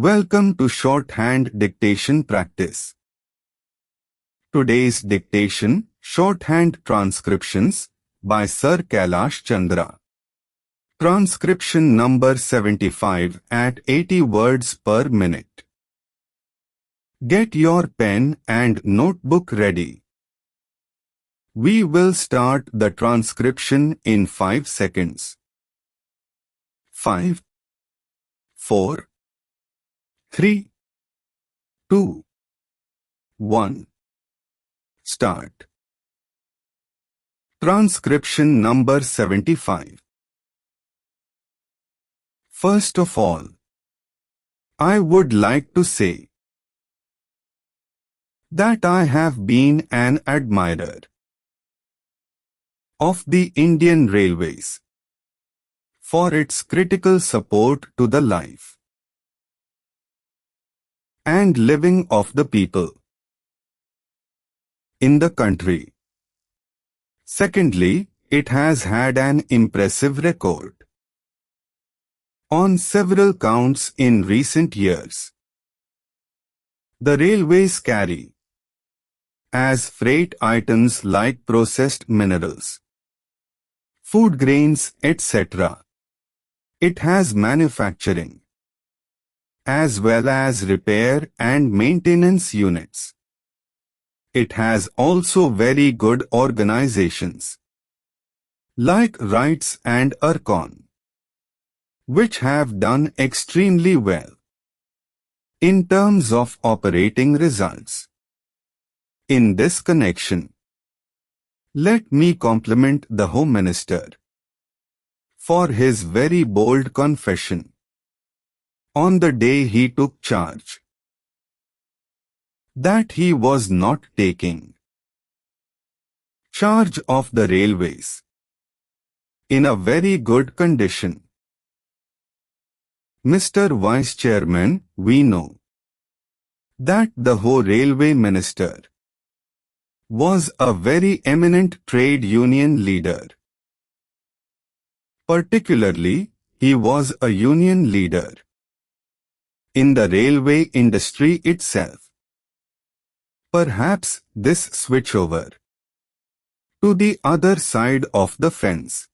Welcome to Shorthand Dictation Practice. Today's dictation, Shorthand Transcriptions, by Sir Kailash Chandra. Transcription number 75 at 80 words per minute. Get your pen and notebook ready. We will start the transcription in 5 seconds. 5, 4, 3, 2, 1. Start. Transcription number 75. First of all, I would like to say that I have been an admirer of the Indian Railways for its critical support to the life and living of the people in the country. Secondly, it has had an impressive record on several counts in recent years. The railways carry as freight items like processed minerals, food grains, etc. It has manufacturing as well as repair and maintenance units. It has also very good organizations like RITES and IRCON, which have done extremely well in terms of operating results. In this connection, let me compliment the Home Minister for his very bold confession on the day he took charge that he was not taking charge of the railways in a very good condition. Mr. Vice Chairman, we know that the whole railway minister was a very eminent trade union leader. Particularly, he was a union leader in the railway industry itself. Perhaps this switchover to the other side of the fence,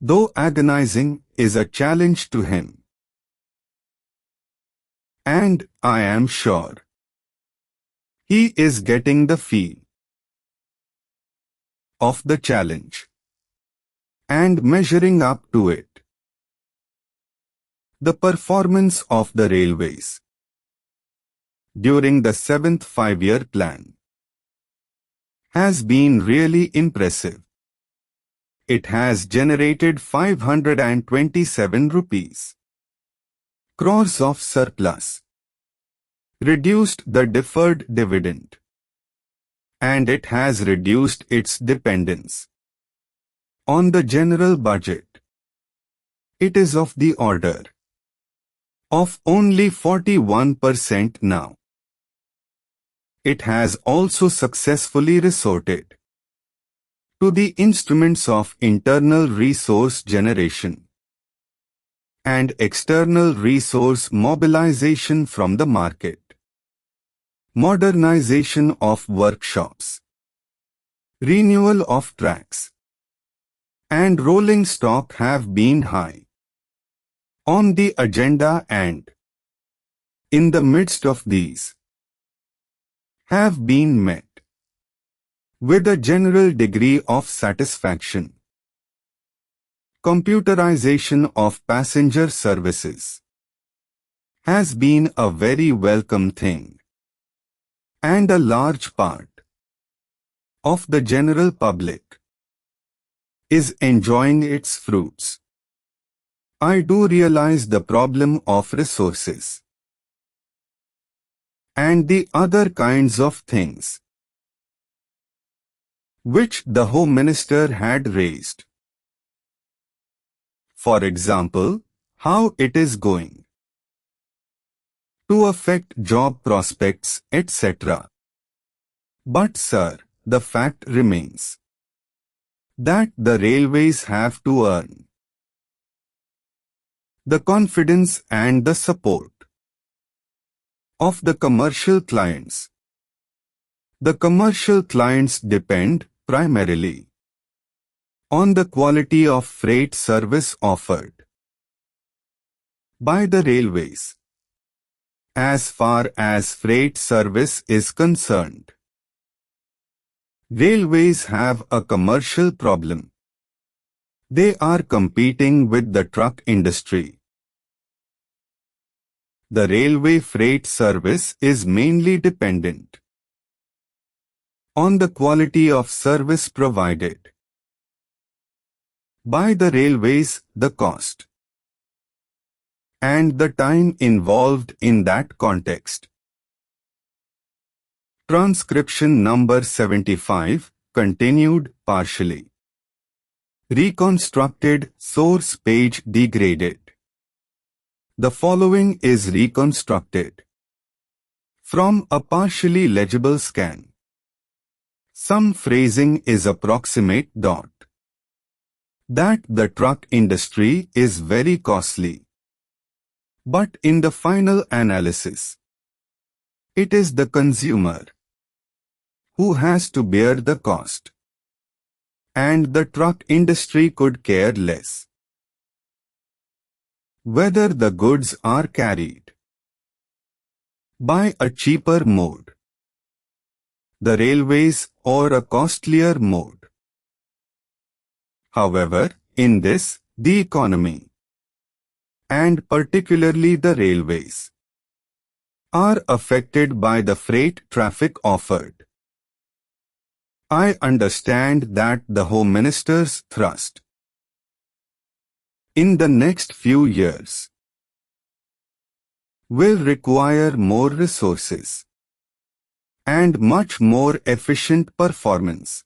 though agonizing, is a challenge to him. And I am sure he is getting the feel of the challenge and measuring up to it. The performance of the railways during the 7th five-year plan has been really impressive. It has generated 527 rupees crores of surplus, reduced the deferred dividend, and it has reduced its dependence on the general budget. It is of the order of only 41% now. It has also successfully resorted to the instruments of internal resource generation and external resource mobilization from the market. Modernization of workshops, renewal of tracks, and rolling stock have been high on the agenda, and in the midst of these have been met with a general degree of satisfaction. Computerization of passenger services has been a very welcome thing, and a large part of the general public is enjoying its fruits. I do realize the problem of resources and the other kinds of things which the Home Minister had raised. For example, how it is going to affect job prospects, etc. But sir, the fact remains that the railways have to earn the confidence and the support of the commercial clients. The commercial clients depend primarily on the quality of freight service offered by the railways. As far as freight service is concerned, railways have a commercial problem. They are competing with the truck industry. The railway freight service is mainly dependent on the quality of service provided by the railways, the cost, and the time involved in that context. Transcription number 75, continued partially. Reconstructed source page degraded. The following is reconstructed from a partially legible scan. Some phrasing is approximate. That the truck industry is very costly. But in the final analysis, it is the consumer who has to bear the cost, and the truck industry could care less whether the goods are carried by a cheaper mode, the railways, or a costlier mode. However, in this, the economy, and particularly the railways, are affected by the freight traffic offered. I understand that the Home Minister's thrust in the next few years will require more resources and much more efficient performance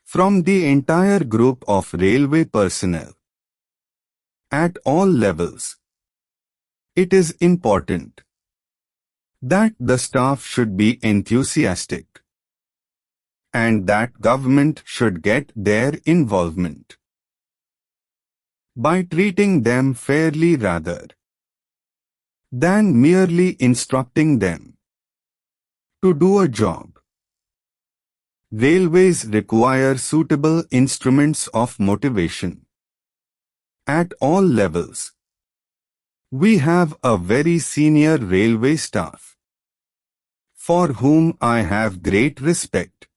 from the entire group of railway personnel at all levels. It is important that the staff should be enthusiastic and that government should get their involvement by treating them fairly rather than merely instructing them to do a job. Railways require suitable instruments of motivation at all levels. We have a very senior railway staff for whom I have great respect,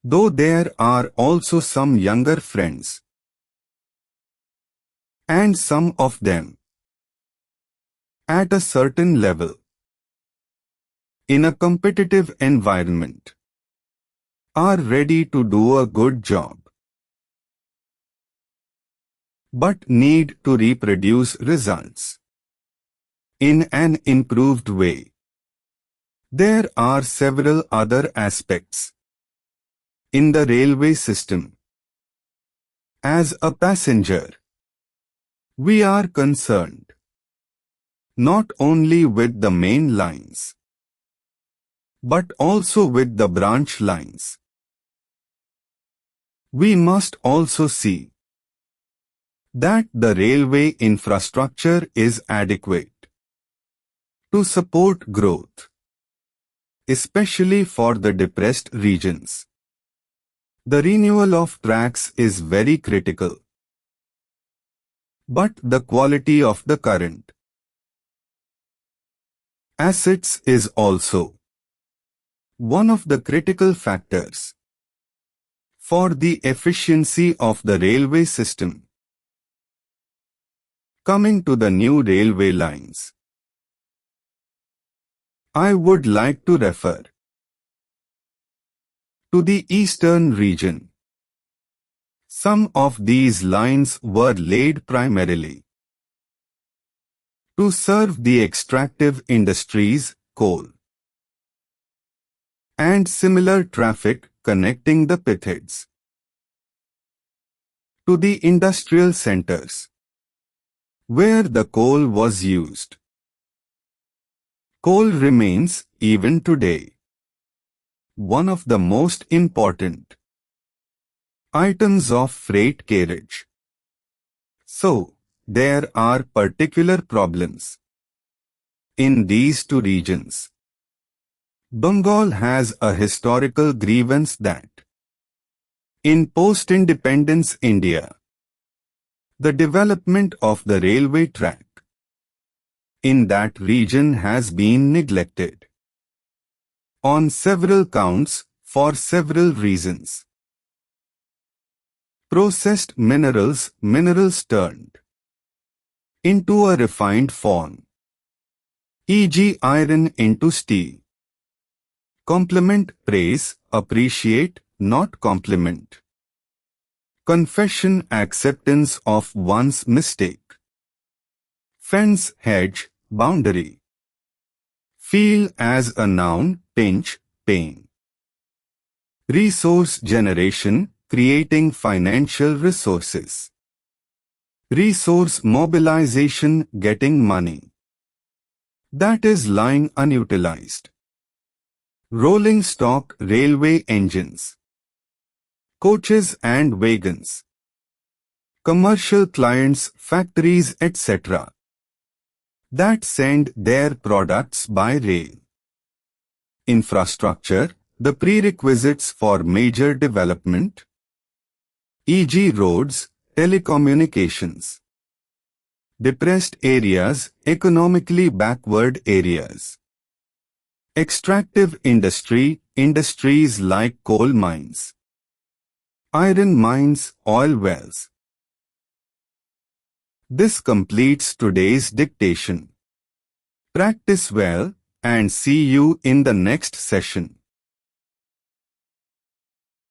though there are also some younger friends, and some of them, at a certain level, in a competitive environment, are ready to do a good job, but need to reproduce results in an improved way. There are several other aspects in the railway system. As a passenger, we are concerned not only with the main lines, but also with the branch lines. We must also see that the railway infrastructure is adequate to support growth, especially for the depressed regions. The renewal of tracks is very critical, but the quality of the current assets is also one of the critical factors for the efficiency of the railway system. Coming to the new railway lines, I would like to refer to the eastern region. Some of these lines were laid primarily to serve the extractive industries, coal, and similar traffic connecting the pithheads to the industrial centers where the coal was used. Coal remains, even today, one of the most important items of freight carriage. So, there are particular problems in these two regions. Bengal has a historical grievance that in post-independence India, the development of the railway track in that region has been neglected on several counts for several reasons. Processed minerals turned into a refined form, e.g. iron into steel. Compliment, praise, appreciate, not compliment. Confession, acceptance of one's mistake. Fence, hedge, boundary. Feel as a noun, pinch, pain. Resource generation, creating financial resources. Resource mobilization, getting money that is lying unutilized. Rolling stock, railway engines, coaches and wagons, commercial clients, factories, etc. that send their products by rail. Infrastructure, the prerequisites for major development, e.g. roads, telecommunications. Depressed areas, economically backward areas. Extractive industry, industries like coal mines, iron mines, oil wells. This completes today's dictation. Practice well and see you in the next session.